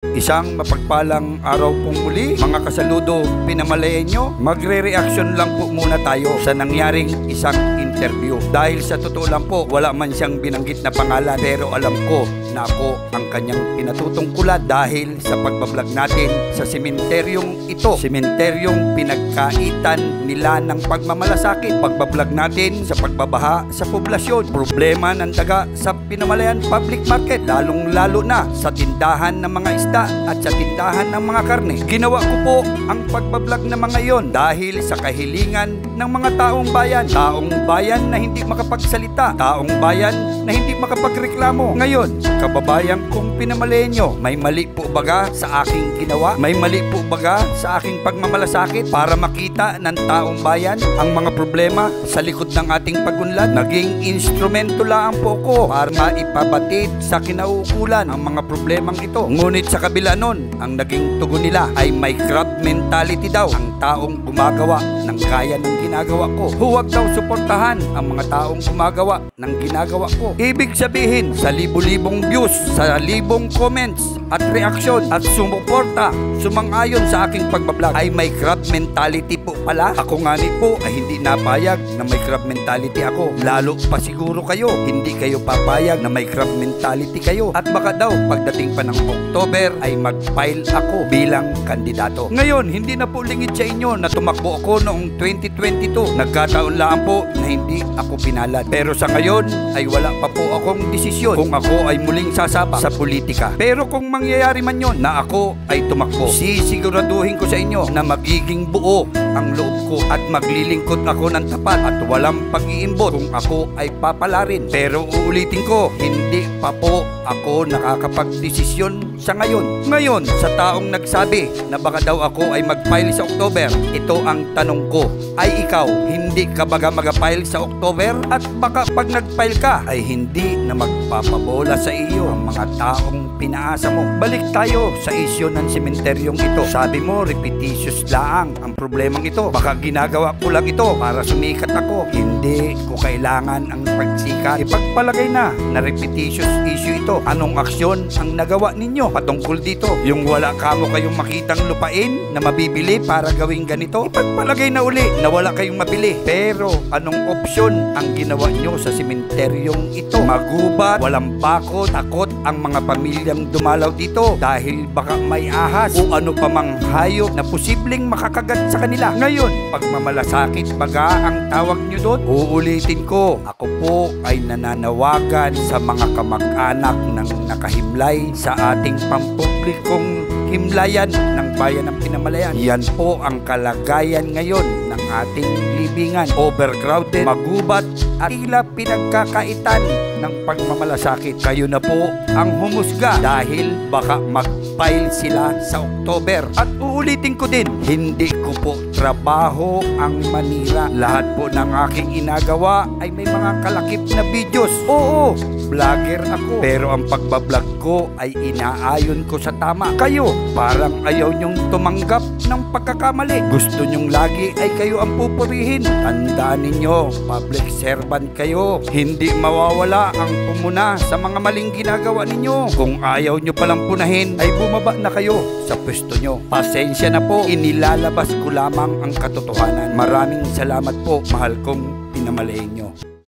Isang mapagpalang araw pong muli, mga kasaludo, pinamalayan nyo. Magre-reaction lang po muna tayo sa nangyaring isang interview. Dahil sa totoo lang po, wala man siyang binanggit na pangalan, pero alam ko na ako ang kanyang pinatutungkulan dahil sa pagbablog natin sa sementeryong ito. Sementeryong pinagkaitan nila ng pagmamalasakit. Pagbablog natin sa pagbabaha sa poblasyon. Problema ng daga sa pinamalayan public market, lalong-lalo na sa tindahan ng mga isda at sa tindahan ng mga karne. Ginawa ko po ang pagbablog na mga iyon dahil sa kahilingan ng mga taong bayan. Taong bayan na hindi makapagsalita. Taong bayan na hindi makapagreklamo. Ngayon, kababayan kong pinamalayan nyo, may mali po baga sa aking ginawa? May mali po baga sa aking pagmamalasakit para makita ng taong bayan ang mga problema sa likod ng ating pagunlad? Naging instrumento lang po ko para maipabatid sa kinauukulan ang mga problemang ito. Ngunit sa kabila nun, ang naging tugon nila ay may crab mentality daw ang taong gumagawa ng kaya ng ginagawa ko. Huwag daw suportahan ang mga taong gumagawa ng ginagawa ko. Ibig sabihin, sa libo-libong views, sa libong comments at reaksyon at sumuporta, sumang-ayon sa aking pagbablog ay may crab mentality po pala. Ako nga ni po ay hindi napayag na may crab mentality ako. Lalo pa siguro kayo, hindi kayo papayag na may crab mentality kayo. At baka daw pagdating pa ng October ay mag-file ako bilang kandidato. Ngayon, hindi na po lingid sa inyo na tumakbo ako noong 2022. Nagkataon lang po na hindi ako pinalad. Pero sa ngayon ay wala pa po akong desisyon kung ako ay muling sasabak sa politika. Pero kung mangyayari man yon na ako ay tumakbo, sisiguraduhin ko sa inyo na magiging buo ang loob ko at maglilingkod ako ng tapat at walang pag-iimbot kung ako ay papalarin. Pero uulitin ko, hindi pa po ako nakakapagdesisyon sa ngayon. Ngayon, sa taong nagsabi na baka daw ako ay mag-file sa October, ito ang tanong ko, ay ikaw, hindi ka baga mag-file sa October? At baka pag nag-file ka, ay hindi na magpapabola sa iyo ang mga taong pinaasa mo. Balik tayo sa isyu ng sementeryong ito. Sabi mo, repetitious lang ang problemang ito. Baka ginagawa ko lang ito para sumikat ako. Hindi ko kailangan ang pagsikat. Ipagpalagay na repetitious issue ito. Anong aksyon ang nagawa ninyo patungkol dito? Yung wala kamo kayong makitang lupain na mabibili para gawing ganito? Ipagpalagay na uli na wala kayong mabili. Pero anong opsyon ang ginawa nyo sa sementeryong ito? Magubat, walang bako, takot ang mga pamilyang dumalaw dito dahil baka may ahas o ano pa mang hayop na posibleng makakagat sa kanila. Ngayon, pagmamalasakit baga ang tawag nyo doon? Uulitin ko, ako po ay nananawagan sa mga kamag-anak ng nakahimlay sa ating pampublikong himlayan ng bayan ng Pinamalayan. Yan po ang kalagayan ngayon ng ating libingan. Overcrowded, magubat at tila pinagkakaitan ng pagmamalasakit. Kayo na po ang humusga dahil baka mag-file sila sa October. At uulitin ko din, hindi ko po trabaho ang manira. Lahat po ng aking inagawa ay may mga kalakip na videos. Oo, vlogger ako. Pero ang pagbablog ko ay inaayon ko sa tama. Kayo, parang ayaw nyong tumanggap ng pagkakamali. Gusto nyong lagi ay kayo ang pupurihin. Tandaan ninyo, public servant kayo. Hindi mawawala ang pumuna sa mga maling ginagawa ninyo. Kung ayaw nyo palang punahin, ay bumaba na kayo sa pwesto nyo. Pasensya na po, inilalabas ko lamang ang katotohanan. Maraming salamat po, mahal kong pinamalayan nyo.